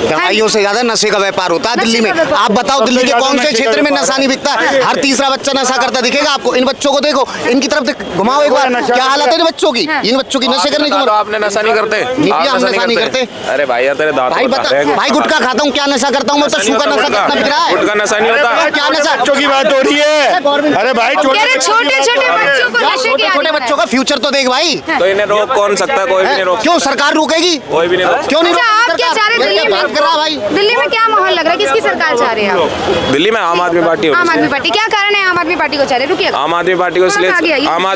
दवाइयों से ज्यादा नशे का व्यापार होता है दिल्ली में। आप बताओ दिल्ली के कौन से क्षेत्र में नशा नहीं बिकता है? हर तीसरा बच्चा नशा करता दिखेगा आपको। इन बच्चों को देखो, इनकी तरफ घुमाओ एक बार, क्या हालत है इन बच्चों की? इन बच्चों की नशे करने की उम्र। आपने नशा नहीं करते? हम नशा नहीं करते। अरे भाई यार तेरे दांत भाई बता, भाई गुटखा खाता हूँ, क्या नशा करता हूँ मैं? तो शुगर नशा कितना बिक रहा है? गुटखा नशा नहीं होता। क्या नशा? बच्चों की बात हो रही है। अरे भाई छोटे छोटे बच्चों को नशे की छोटे बच्चों का फ्यूचर तो देख भाई। तो इन्हें रोक कौन सकता है? कोई भी नहीं रोक। क्यों सरकार रोकेगी? कोई भी नहीं रोक। क्यों नहीं? आप क्या चाह रहे हैं दिल्ली में? भाई दिल्ली में क्या माहौल लग रहा है? किसकी सरकार चाह रहे हैं आप? दिल्ली में आम आदमी पार्टी। आम आदमी पार्टी। क्या कारण है आम आदमी पार्टी को चाह रहे हैं? रुकिए, आम आदमी पार्टी को इसलिए आम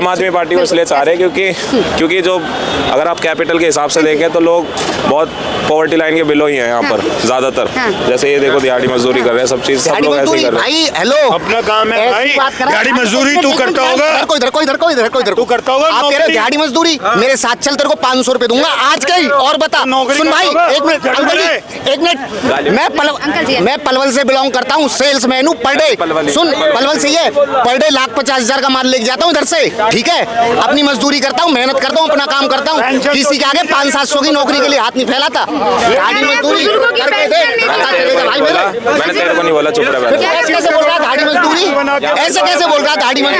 आदमी पार्टी को इसलिए चाह रहे हैं क्योंकि जो अगर आप कैपिटल के हिसाब से देखें तो लोग बहुत पॉवर्टी लाइन के बिलो ही हैं यहाँ पर ज्यादातर। जैसे ये देखो दिहाड़ी मजदूरी कर रहे हैं, सब चीज सब लोग ऐसे ही कर रहे हैं। भाई हेलो, अपना काम है भाई, दिहाड़ी मजदूरी तू करता होगा। इधर तू करता होगा। आप कह रहे हो दिहाड़ी मजदूरी, मेरे साथ चल, तेरे को 500 रुपए दूंगा आज के ही। और बता, सुन भाई, एक मिनट अंकल जी, एक मिनट। मैं पलवल से बिलोंग करता हूँ, सेल्स मैन हूँ। पर डे सुन, पलवल से ये पर डे 1,50,000 का माल लेके जाता हूँ इधर से, ठीक है? अपनी मजदूरी करता हूँ, मेहनत करता हूँ, अपना काम करता हूँ, किसी के आगे 500-700 की नौकरी के लिए हाथ नहीं फैलाता। दिहाड़ी मजदूरी करके दे, पता चलेगा भाई। मैंने तेरे को नहीं बोला, चुप रह। कैसे बोल रहा दिहाड़ी मजदूरी? ऐसे कैसे बोल रहा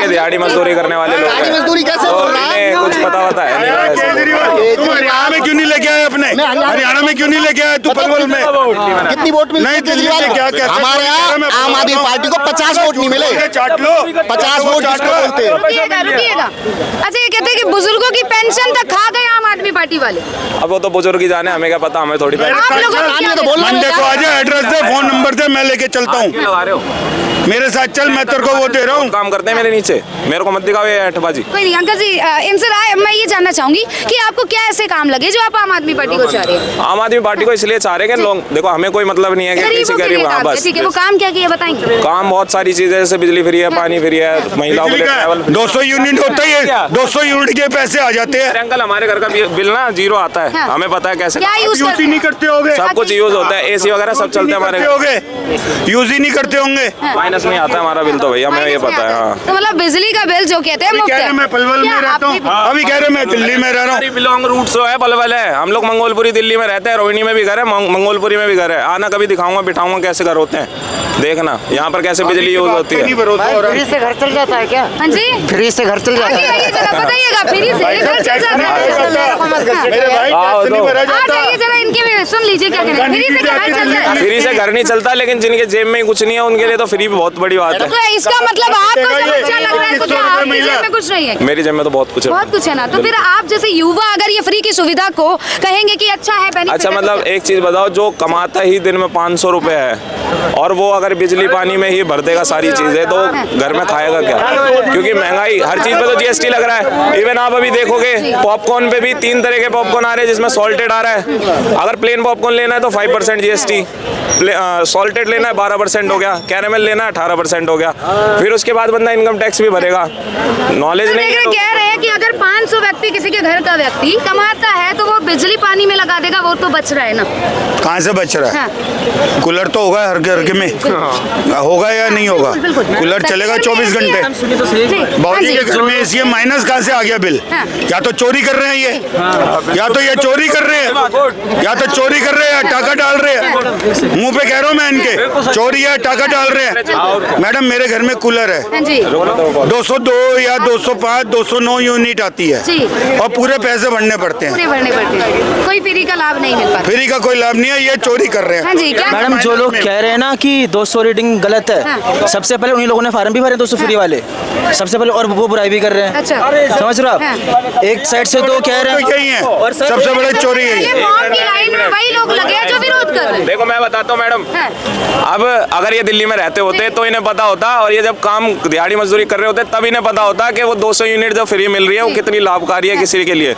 दिहाड़ी मजदूरी करने वाले लोग? दिहाड़ी मजदूरी कैसे बोल रहा है? कुछ पता है नहीं। तुम हरियाणा में क्यों नहीं लेके आए? अपने हरियाणा में क्यों नहीं लेके आए? तू पलवल में कितनी वोट मिली? नहीं केजरीवाल क्या हमारे यहाँ आम आदमी पार्टी को 50 वोट नहीं मिले। चाट लो 50 वोट जिसको बोलते हैं। रुकिएगा। अच्छा, ये कहते हैं कि बुजुर्गों की पेंशन तक खा गए आम आदमी पार्टी वाले। अब वो तो बुजुर्ग ही जाने, हमें क्या पता, हमें थोड़ी पता। आप लोगों को क्या मंडे को आ जा, एड्रेस दे, फोन नंबर दे, मैं लेके चलता हूँ। मेरे साथ चल, मैं तेरे को वो दे रहा हूँ। काम करते हैं मेरे नीचे, मेरे को मत दिखाओ ये अठबाजी। कोई नहीं अंकल जी, इनसे राय मैं ये जानना चाहूंगी कि आपको क्या ऐसे काम लगे जो आप आम आदमी पार्टी को चाह रहे हैं? आम आदमी पार्टी को इसलिए चाह रहे हैं कि लोग देखो, हमें कोई मतलब नहीं है कि किसी गरीब। हाँ बस ठीक है, वो काम क्या किया बताएंगे? काम बहुत सारी चीजें, जैसे बिजली फ्री है, पानी फ्री है, महिलाओं के लिए 200 यूनिट होता है, 200 यूनिट के पैसे आ जाते हैं। अंकल हमारे घर का बिल ना 0 आता है। हाँ। हमें पता है कैसे क्या यूज नहीं करते होगे? सब कुछ यूज होता है, एसी वगैरह सब चलते हैं हमारे। यूज ही नहीं करते होंगे। माइनस में आता है हमारा बिल तो भैया, हमें ये पता है। हाँ। तो मतलब बिजली का बिल जो कहते हैं मुफ्त है। मैं पलवल में रहता हूँ, अभी कह रहे मैं दिल्ली में रह रहा हूँ। बिलोंग रूट जो है पलवल है, हम लोग मंगोलपुरी दिल्ली में रहते हैं, रोहिणी में भी घर है, मंगोलपुरी में भी घर है। आना कभी दिखाऊंगा, बिठाऊंगा कैसे घर होते हैं, देखना यहाँ पर कैसे बिजली यूज होती है। फ्री से घर चल जाता है क्या? हाँ जी, फ्री से घर चल जाता है? बताइएगा, फ्री से घर चल जाता है? जरा इनके भी सुन लीजिए क्या कहते हैं। फ्री से घर चल जाता है? फ्री से घर नहीं चलता, लेकिन जिनके जेब में कुछ नहीं है उनके लिए तो फ्री भी बहुत बड़ी बात है। तो इसका मतलब आपको समस्या लग रहा है तो क्या आपकी जेब में कुछ नहीं है? मेरी जेब में तो बहुत कुछ है। बहुत कुछ है ना, तो फिर आप जैसे युवा अगर ये फ्री की सुविधा को कहेंगे कि अच्छा है, बेनिफिट अच्छा है, मतलब एक चीज बताओ, जो कमाता ही दिन में 500 रुपए है और वो अगर बिजली पानी में ही भर देगा सारी चीजें, तो घर में खाएगा क्या? क्योंकि महंगाई हर चीज पे तो जीएसटी लग रहा है। इवन आप अभी देखोगे पॉपकॉर्न पे भी 3 तरह के पॉपकॉर्न आ रहे हैं जिसमें सॉल्टेड आ रहा है। अगर प्लेन पॉपकॉर्न लेना है तो 5% जीएसटी, सॉल्टेड लेना है 12% हो गया, कैरेमल लेना है 18% हो गया। फिर उसके बाद बंदा इनकम टैक्स भी भरेगा। नॉलेज नहीं है। कह रहे हैं कि अगर 500 व्यक्ति किसी के घर का व्यक्ति कमाता है तो वो बिजली पानी में लगा देगा, वो तो बच रहा है ना? कहाँ से बच रहा है? हाँ। कूलर तो होगा हर घर में, होगा या नहीं होगा? कूलर चलेगा 24 घंटे। बाबूजी के घर में एसी है, माइनस कहाँ से आ गया बिल? या तो चोरी कर रहे हैं ये, या तो ये चोरी कर रहे हैं, या तो चोरी कर रहे हैं, टाका डाल रहे हैं। मुंह पे कह रहा हूँ मैं इनके, चोरी है, टाका डाल रहे हैं। मैडम मेरे घर में कूलर है, 202 या 205, 209 यूनिट आती है और पूरे पैसे भरने पड़ते हैं। कोई फ्री का लाभ नहीं मिल पाता। फ्री का कोई लाभ नहीं है, ये चोरी कर रहे हैं। मैडम जो लोग कह रहे हैं ना कि 200 रेटिंग गलत है, सबसे पहले उन्हीं लोगों ने फार्म भी भरे 200 फ्री वाले, सबसे पहले, और वो बुराई भी कर रहे हैं। अच्छा। समझ रहे हो आप? एक साइड से तो कह रहे हैं यही है और सबसे बड़ी चोरी है। वही लोग लगे हैं जो विरोध कर रहे हैं। देखो मैं बताता हूँ मैडम, अब अगर ये दिल्ली में रहते होते तो इन्हें पता होता, और ये जब काम दिहाड़ी मजदूरी कर रहे होते तब इन्हें पता होता कि वो 200 यूनिट जो फ्री मिल रही है वो कितनी लाभकारी है किसी के लिए।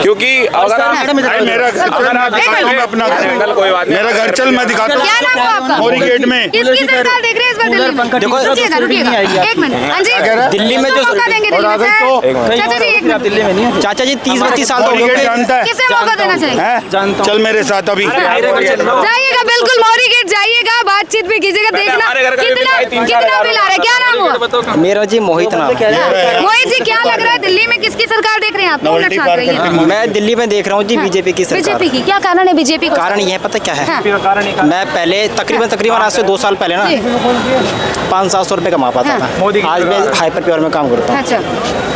क्योंकि अगर मेरा घर अपना कोई बात नहीं, मेरा घर चल, मैं दिखाता हूँ। क्या नाम है आपका? मोरी गेट में किसकी सरकार देख रहे हैं इस बार दिल्ली में? रुकिएगा, एक मिनट। हाँ जी, दिल्ली में जो मौका देंगे दिल्ली में सर? चाचा जी एक मिनट। दिल्ली में नहीं है चाचा जी, 30-32 साल हो गए। जानता है, किसे मौका देना चाहिए? चल मेरे साथ अभी जाइएगा, बिल्कुल मौरी गेट जाइएगा, बातचीत भी कीजिएगा, देखना हमारे घर का भी बिल कितना है, 3-4 कितना बिल आ रहा है, क्या नाम हुआ? मेरा जी मोहित नाम है। मोहित जी, क्या लग रहा है दिल्ली में किसकी सरकार देख रहे हैं आप? 2 मिनट शांत रहिए। मैं दिल्ली में देख रहा हूँ जी बीजेपी की सरकार। बीजेपी की क्या कारण है? बीजेपी को कारण यह पता क्या है, हाँ। मैं पहले तकरीबन आज से 2 साल पहले ना जी। 500-700 रुपये कमा पाता था। आज मैं हाइपर प्योर में काम करता हूँ। अच्छा,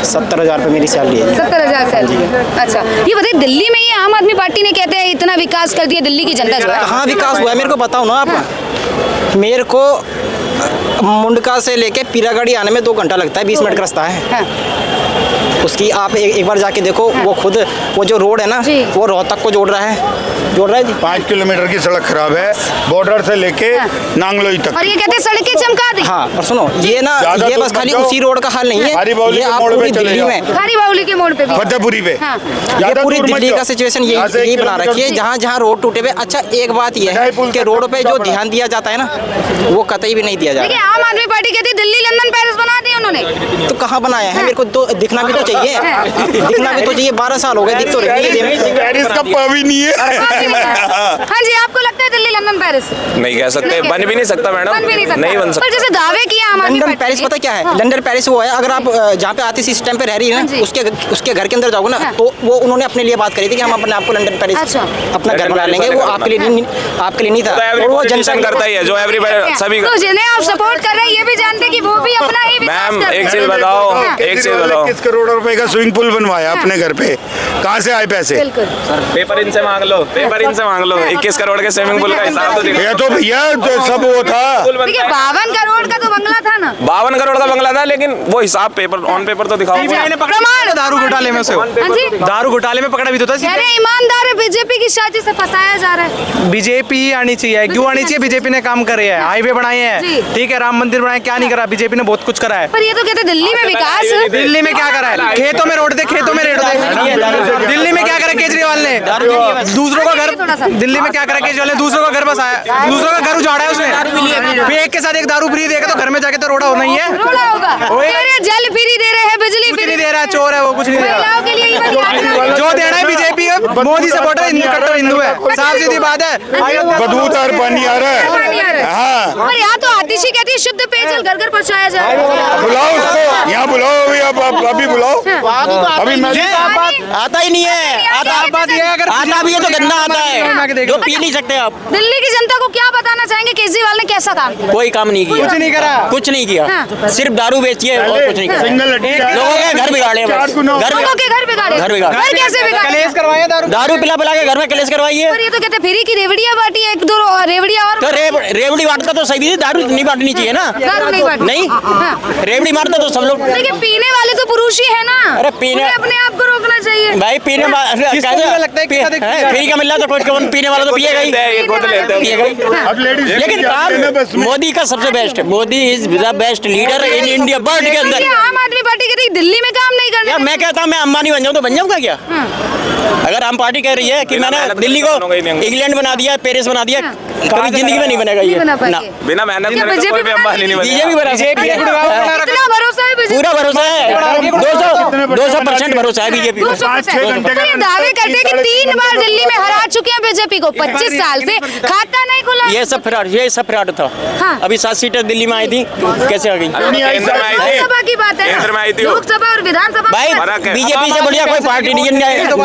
70,000 रुपये मेरी सैलरी है। 70,000 सैलरी है। अच्छा, ये बताइए दिल्ली में ये आम आदमी पार्टी ने कहते हैं इतना विकास कर दिया दिल्ली की जनता जो है। कहाँ विकास हुआ है मेरे को बताओ ना आप। मेरे को मुंडका से लेके पीरागढ़ी आने में 2 घंटा लगता है, 20 मिनट का रास्ता है। हाँ। उसकी आप एक बार जाके देखो, वो खुद वो जो रोड है ना, जी। वो रोहतक को जोड़ रहा है जी। 5 किलोमीटर की सड़क खराब है, बॉर्डर से लेके नांगलोई तक। और ये कहते हैं सड़कें चमका दी। हाँ, और सुनो ये ना, ज़्यादा ये दूर बस मत खाली जाओ। उसी रोड का हाल नहीं हरी है, बाउली ये के आप मोड़ पे पूरी चले दिल्ली जाओ। में, खारी बाउली के मोड़ पे भी। फतेहपुरी पे हाँ। ये ज़्यादा पूरी दूर मत दिल्ली जाओ। का सिचुएशन यहाँ से यही 1 बना रखी है। किलोमीटर जहाँ रोड टूटे हुए, अच्छा एक बात ये है ढाई पुल कि तक रोड पे जो टूटा पड़ा। ध्यान दिया जाता है ना, वो कतई भी नहीं दिया देखिए, जाता। आम आदमी पार्टी कहती है दिल्ली लंदन पेरिस बना दिया उन्होंने। तो कहाँ बनाया है? मेरे को तो दिखना भी तो चाहिए, दिखना भी तो चाहिए। 12 साल हो गए, दिख तो रही है। पेरिस का प भी नहीं है। हाँ जी, आपको लगता है दिल्ली लंदन पेरिस? नहीं कह सकते, बन भी नहीं सकता मैडम, बन भी नहीं सकता। नहीं बन पर सकता। जैसे दावे किए आम आदमी लंदन पार्टी पेरिस ने। पता क्या है? हाँ। लंदन पेरिस वो है, अगर आप जहाँ पे आती इस टाइम पे रह रही है हाँ जी। ना, उसके घर के अंदर जाओगे ना, हाँ। तो वो उन्होंने अपने लिए बात करी थी कि हम अपने आप को लंदन पेरिस अच्छा। अपना घर बना लेंगे। वो आपके लिए नहीं था। तो और एवरी वो पॉलिटिशियन करता ही है, जो एवरी सभी तो जिन्हें आप सपोर्ट कर रहे हैं ये भी जानते हैं कि वो भी अपना ही विकास मैम, कर रहे एक हैं। चीज बताओ, हाँ। एक चीज केजरीवाल ने बताओ, किस करोड़ रुपए का स्विमिंग पूल बनवाया अपने घर पे? कहाँ से आए पैसे? बिल्कुल। पेपर इनसे मांग लो, पेपर इनसे मांग लो। 21 करोड़ के स्विमिंग पूल का हिसाब तो दिखाओ। ये तो भैया तो सब वो था। पूल बनता देखिए, है। 52 करोड़ का तो बंगला था ना। 52 करोड़ का बंगला था, लेकिन वो हिसाब पेपर ऑन पेपर तो दिखाओ। प्रमाण दारू घोटाले में से हाँ जी, दारू घोटाले में पकड़ा भी तो था। कह रहे हैं ईमानदार है, बीजेपी की साजिश से फंसाया जा रहा है। बीजेपी ही आनी चाहिए। क्यों आनी चाहिए? बीजेपी ने काम करे है, हाईवे बनाए जी। हैं, ठीक है, राम मंदिर बनाए, क्या नहीं करा? बीजेपी ने बहुत कुछ करा है। पर ये तो कहते हैं दिल्ली में विकास। दिल्ली में क्या करा है? खेतों में रोड दे, खेतों में रेड दे। दिल्ली में क्या करा केजरीवाल ने? दूसरों का घर, दिल्ली में क्या करा केजरीवाल ने? दूसरों का घर बसाया, दूसरों का घर उजाड़ा है उसने। फेक के साथ एक दारू फ्री देगा तो घर में जाके तो रोड़ा होना ही है। रोड़ा होगा। ओए। कह रहे हैं जल फ्री दे रहे हैं, बिजली कुछ फ्री नहीं दे रहा है, चोर है वो, कुछ नहीं दे रहा। महिलाओं के लिए ये वाली योजना- जो देना है बीजेपी है, मोदी सपोर्टर हिंदू, कट्टर हिंदू है, साफ सीधी बात है। बदबूदार पानी आ रहा पानी आ है। रहा है। हाँ, और यहाँ तो आतिशी कहती है शुद्ध पेयजल घर घर पहुँचाया जा रहा है। बुलाओ उसको, यहाँ बुलाओ अभी, अब अभी बुलाओ। अभी मैं आता ही नहीं है। बात ये है, अगर आता भी है तो गंदा आता मैं है, जो पी नहीं सकते आप। दिल्ली की जनता को क्या बताना चाहेंगे केजरीवाल ने कैसा काम किया? कोई काम नहीं किया, कुछ नहीं करा। कुछ नहीं किया, हाँ। सिर्फ दारू बेची है और कुछ नहीं किया। सिंगल लड़की लोगों के घर बिगाड़े हैं बस। लोगों के घर बिगाड़े। घर बिगाड़े। घर कैसे बिगाड़े? कलेश करवाए दारू। दारू पिला पिला के घर में कलेश करवाई है। और ये तो कहते हैं फ्री की रेवड़ियाँ बांटी है, 1-2 रेवड़ियाँ और तो रेवड़ी बांटता तो सही थी, दारू नहीं बांटनी चाहिए ना। दारू नहीं बांटी। नहीं, हाँ। रेवड़ी मारता तो सब लोग। लेकिन पीने वाले तो पुरुष ही है ना। अरे पीने- उन्हें अपने आप को रोकना चाहिए। भाई पीने किसको मुझे लगता है कि अधिक पी रहा है? फ्री का मिल रहा तो कोई कौन पीने वाला तो पिएगा ही, ये खुद लेते हैं। पिएगा ही। अब लेडीज लेकिन काम मोदी का सबसे बेस्ट है। Modi is the best leader in India world के अंदर। देखिए, आम आदमी पार्टी कहती है दिल्ली में काम नहीं करना। यार मैं कहता हूँ मैं अंबानी बन जाऊँ तो बन जाऊँगा क्या? अगर आम पार्टी कह रही है कि बिना मैंने मेहनत दिल्ली के बनूंगा ही को नहीं। इंग्लैंड बना दिया, पेरिस बना दिया, कभी जिंदगी में नहीं बनेगा नहीं ये बना ना। पाएंगे। बिना मेहनत क्या करे तो बीजेपी कोई भी अंबानी नहीं बीजेपी बनेगा। बना सकती है। कितना भरोसा है बीजेपी? पूरा भरोसा है, 200% भरोसा है बीजेपी को। 5-6 घंटे का ये दावे करते हैं कि 3 बार दिल्ली में हरा चुके हैं बीजेपी को 25 साल से, खाता नहीं खुला। ये सब फ्रॉड था। हाँ। अभी 7 सीटें दिल्ली में आई थी, कैसे आ गई? केंद्र में आई थी, लोकसभा की बात है केंद्र में आई थी वो। लोकसभा और विधानसभा भाई में- फर्क है। बीजेपी से बढ़िया कोई पार्टी नहीं है,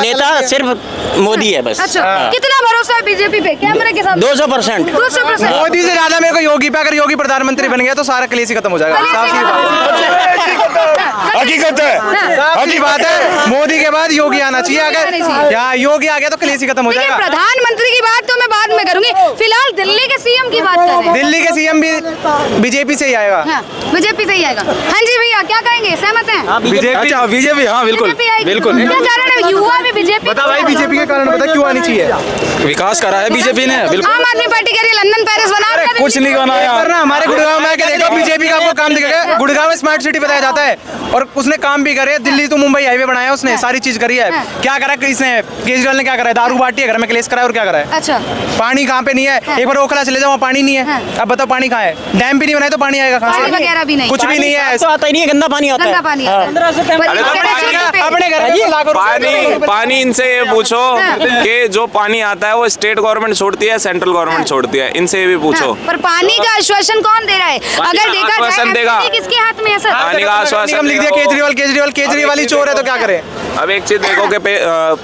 नेता सिर्फ मोदी है बस। अच्छा, कितना भरोसा है बीजेपी पे? कैमरे के सामने 200%। 200%। मोदी से ज्यादा मेरे को योगी पे, अगर योगी प्रधानमंत्री बन गया तो सारा कलेश ही खत्म हो जाएगा। साफ सीधी बात है। हकीकत है। साफ सी बात है, मोदी के बाद योगी आना चाहिए। अगर यहाँ योगी आ गया तो कलेश ही खत्म हो देखिए, जाएगा। प्रधानमंत्री की बात तो मैं बाद में करूंगी, फिलहाल दिल्ली के सीएम की बात कर रहे हैं। दिल्ली के सीएम भी बीजेपी से ही आएगा। हाँ, बीजेपी से ही आएगा। हाँ जी भैया, क्या कहेंगे, सहमत हैं? बीजेपी, अच्छा बीजेपी, हाँ बिल्कुल बीजेपी आएगी। बिल्कुल। क्या कारण है? युवा भी बीजेपी बता भाई, बीजेपी के कारण बता क्यों आनी चाहिए? विकास करा है बीजेपी ने, बिल्कुल। आम आदमी पार्टी कह रही है लंदन पेरिस बना रहा है। कुछ नहीं बनाया। करना हमारे गुड़गांव में आके देखो, बीजेपी का आपको काम दिखेगा। गुड़गांव में स्मार्ट सिटी बताया जाता है और उसने काम भी करे। दिल्ली तो मुंबई हाईवे बनाया उसने, सारी चीज करी है। क्या करा इसने? केजरीवाल ने क्या करा है? दारू बांटी है, घर में कलेश करा है और क्या करा है? अच्छा, पानी कहाँ पे नहीं है? एक बार ओखला चले जाओ, वहाँ पानी नहीं है। अब बताओ पानी कहाँ है? डैम भी नहीं बनाए तो पानी आएगा कहाँ पानी से? वगैरह भी नहीं, कुछ भी नहीं है। तो आता ही नहीं है, गंदा पानी आता है। गंदा पानी आता है। अरे तो पर अपने घर में लाखों रुपए- पानी इनसे ये पूछो कि जो पानी आता है वो स्टेट गवर्नमेंट छोड़ती है, सेंट्रल गवर्नमेंट छोड़ती है, इनसे ये भी पूछो। पर पानी का आश्वासन कौन दे रहा है? अगर का देखा आश्वासन जाए देगा। MCD किसके हाथ में है सर? पानी का आश्वासन निगम लिख दिया केजरीवाल ही चोर है तो क्या करे? अब एक चीज देखो कि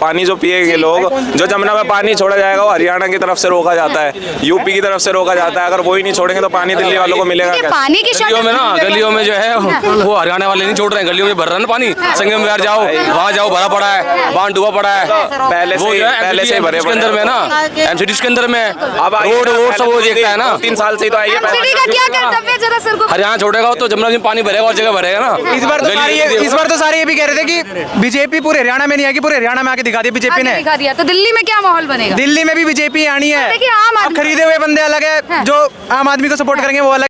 पानी जो पिएंगे लोग, जो जमुना में पानी छोड़ा जाएगा वो हरियाणा की तरफ से रोका जाता है, यूपी की तरफ से रोका जाता है। अगर वो ही नहीं छोड़ेंगे तो पानी दिल्ली वालों को मिलेगा देखिए, क्या? पानी की गलियों में ना, गलियों में जो है वो हरियाणा वाले नहीं छोड़ रहे हैं, गलियों में भर रहा है ना पानी। संगम विहार जाओ, वहाँ जाओ, भरा पड़ा है, बांध डूबा पड़ा है। पहले वो से जो है पहले से भरे के अंदर में ना, एमसीडी के अंदर में अब रोड वोड सब वो देखता है ना। 3 साल से ही तो आइए। MCD का क्या कर्तव्य है जरा सर को? हरियाणा छोड़ेगा तो जमुना में पानी भरेगा और जगह भरेगा ना। इस बार तो सारे ये भी कह रहे थे कि बीजेपी पूरे हरियाणा में नहीं आएगी, पूरे हरियाणा में आके दिखा दिया बीजेपी ने। दिखा दिया। तो दिल्ली में क्या माहौल बनेगा? दिल्ली में भी बीजेपी आनी है। देखिए, आम अब आदमी- खरीदे हुए बंदे अलग है, जो आम आदमी को सपोर्ट करेंगे वो अलग।